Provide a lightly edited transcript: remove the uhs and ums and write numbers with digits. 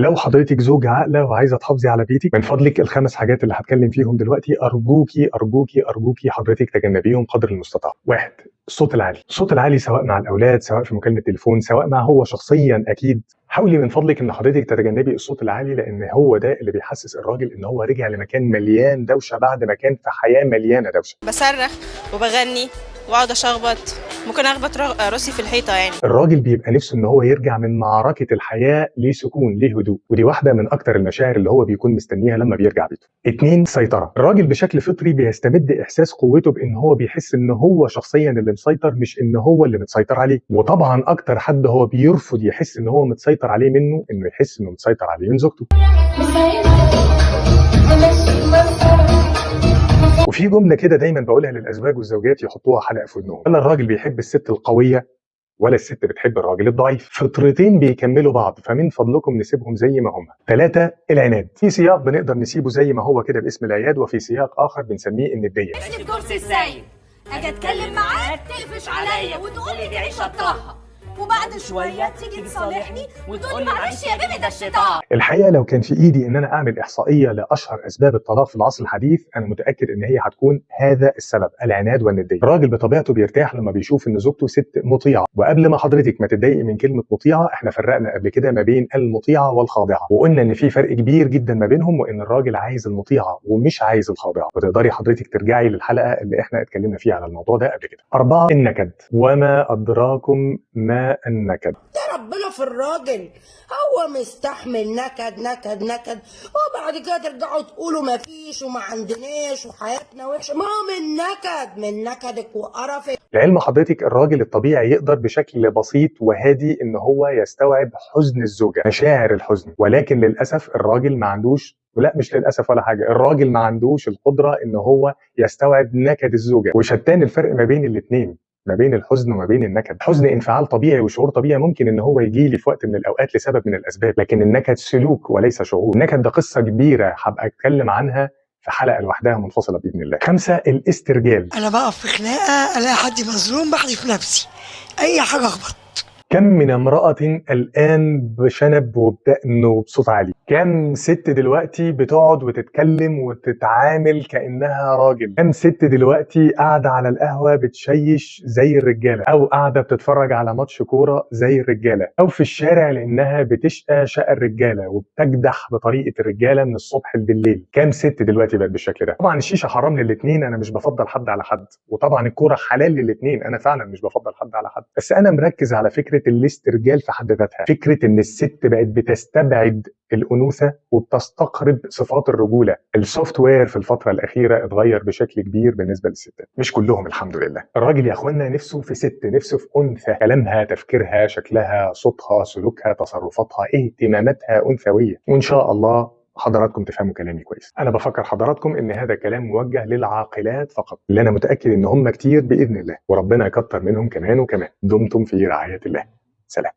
لو حضرتك زوجة عاقلة وعايزة تحافظي على بيتك، من فضلك الخمس حاجات اللي هتكلم فيهم دلوقتي أرجوكي أرجوكي أرجوكي حضرتك تجنبيهم قدر المستطاع. واحد، الصوت العالي. الصوت العالي سواء مع الأولاد، سواء في مكالمة تليفون، سواء مع هو شخصيا أكيد. حاولي من فضلك إن حضرتك تتجنبي الصوت العالي، لأن هو ده اللي بيحسس الراجل إن هو رجع لمكان مليان دوشة بعد ما كان في حياة مليانة دوشة. بصرخ وبغني واقعد اشخبط، ممكن اخبط راسي في الحيطه يعني. الراجل بيبقى نفسه ان هو يرجع من معركة الحياة لسكون لهدوء، ودي واحدة من اكتر المشاعر اللي هو بيكون مستنيها لما بيرجع بيته. اتنين، سيطرة. الراجل بشكل فطري بيستمد احساس قوته بان هو بيحس ان هو شخصيا اللي مسيطر، مش ان هو اللي متسيطر عليه. وطبعا اكتر حد هو بيرفض يحس ان هو متسيطر عليه منه انه يحس انه متسيطر عليه من زوجته. وفي جملة كده دايما بقولها للأزواج والزوجات يحطوها حلقة في ودنهم: ولا الراجل بيحب الست القوية ولا الست بتحب الراجل الضعيف، فطرتين بيكملوا بعض، فمن فضلكم نسيبهم زي ما هم. 3، العناد. في سياق بنقدر نسيبه زي ما هو كده باسم العياد، وفي سياق آخر بنسميه الندية. اسمي كرسي السيد، اجي اتكلم معاك تقفش عليا وتقولي دي عيشه طه، وبعد شويه تيجي تصالحني وتقولي معلش يا بيبي ده الشيطان. الحقيقه لو كان في ايدي ان انا اعمل احصائيه لاشهر اسباب الطلاق في العصر الحديث، انا متاكد ان هي هتكون هذا السبب: العناد والنديه. الراجل بطبيعته بيرتاح لما بيشوف ان زوجته ست مطيعه، وقبل ما حضرتك ما تتضايقي من كلمه مطيعه، احنا فرقنا قبل كده ما بين المطيعه والخاضعه، وقلنا ان في فرق كبير جدا ما بينهم، وان الراجل عايز المطيعه ومش عايز الخاضعه. وتقدري حضرتك ترجعي للحلقه اللي احنا اتكلمنا فيها على الموضوع ده قبل كده. 4، النكد. وما ادراكم ما النكد. ده ربنا في الراجل، هو مستحمل نكد نكد نكد، وبعد كده ترجعوا تقولوا ما فيش وما عندناش وحياتنا وحشه. ما هو من نكدك وقرفك. لعلم حضرتك الراجل الطبيعي يقدر بشكل بسيط وهادي ان هو يستوعب حزن الزوجه، مشاعر الحزن، ولكن للاسف الراجل ما عندوش، ولا مش للاسف ولا حاجه، الراجل ما عندوش القدره ان هو يستوعب نكد الزوجه. وشتان الفرق ما بين الاثنين، ما بين الحزن وما بين النكد. الحزن انفعال طبيعي وشعور طبيعي ممكن ان هو يجي لي في وقت من الاوقات لسبب من الاسباب، لكن النكد سلوك وليس شعور. النكد ده قصه كبيره هبقى اتكلم عنها في حلقه لوحدها منفصله باذن الله. 5، الاسترجال. انا بقف في خناقه الاقي حد مظلوم بحذف نفسي، اي حاجه اخبط. كم من امرأة الآن بشنب وبدقن وبصوت عالي، كم ست دلوقتي بتقعد وتتكلم وتتعامل كأنها راجل، كم ست دلوقتي قاعدة على القهوة بتشيش زي الرجالة، أو قاعدة بتتفرج على ماتش كورة زي الرجالة، أو في الشارع لأنها بتشقى شقى الرجالة وبتجدح بطريقة الرجالة من الصبح بالليل. كم ست دلوقتي بقت بالشكل ده؟ طبعا الشيشة حرام للاتنين، أنا مش بفضل حد على حد، وطبعا الكورة حلال للاتنين، أنا فعلا مش بفضل حد على حد، بس أنا مركز على فكرة الاسترجال في حد ذاتها، فكرة ان الست بقت بتستبعد الانوثه وبتستقرب صفات الرجوله. السوفت وير في الفتره الاخيره اتغير بشكل كبير بالنسبه للستات، مش كلهم الحمد لله. الراجل يا اخوانا نفسه في ست، نفسه في انثى، كلامها، تفكيرها، شكلها، صوتها، سلوكها، تصرفاتها، اهتماماتها انثويه. وان شاء الله حضراتكم تفهموا كلامي كويس. انا بفكر حضراتكم ان هذا كلام موجه للعاقلات فقط، اللي انا متاكد ان هم كتير باذن الله، وربنا يكتر منهم كمان وكمان. دمتم في رعايه الله. سلام.